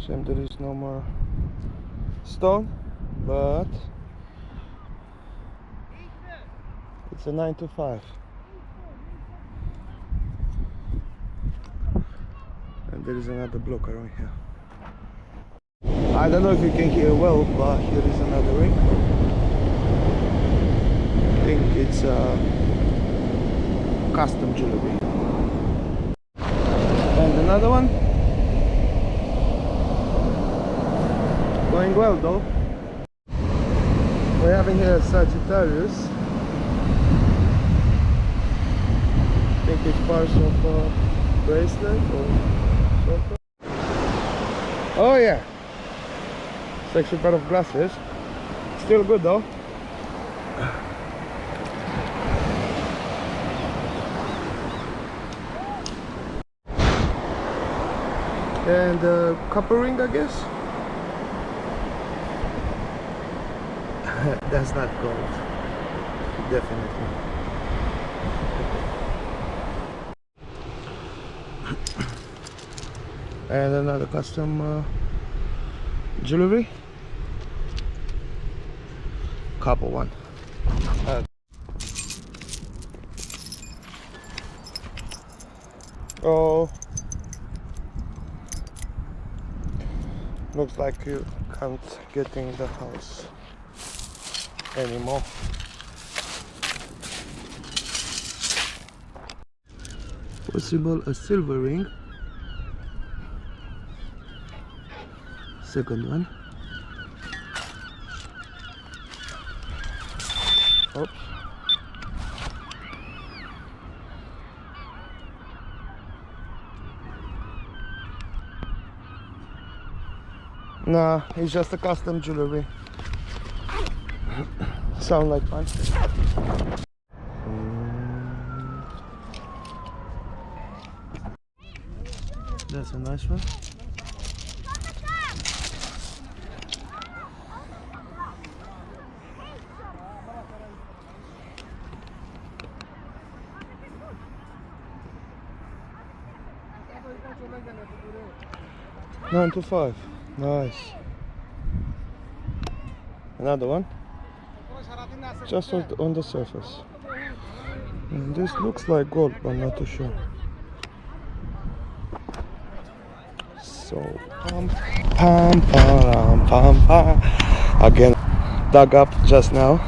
Shame there is no more stone, but it's a 9 to 5. And there is another block around here. I don't know if you can hear well, but here is another ring. I think it's custom jewelry. And another one. Going well though. We're having here a Sagittarius. I think it's part of a bracelet or something. Oh yeah. It's actually part of glasses. Still good though. And a copper ring, I guess. That's not gold. Definitely. And another custom jewelry. Copper one. Oh, looks like you can't get in the house anymore. Possible a silver ring. Second one. Oops. Nah, it's just a custom jewelry. Sound like fun. That's a nice one. Nine to 5. Nice. Another one. Just on the surface. And this looks like gold, but I'm not too sure. So pam pam pam pam. Again, dug up just now.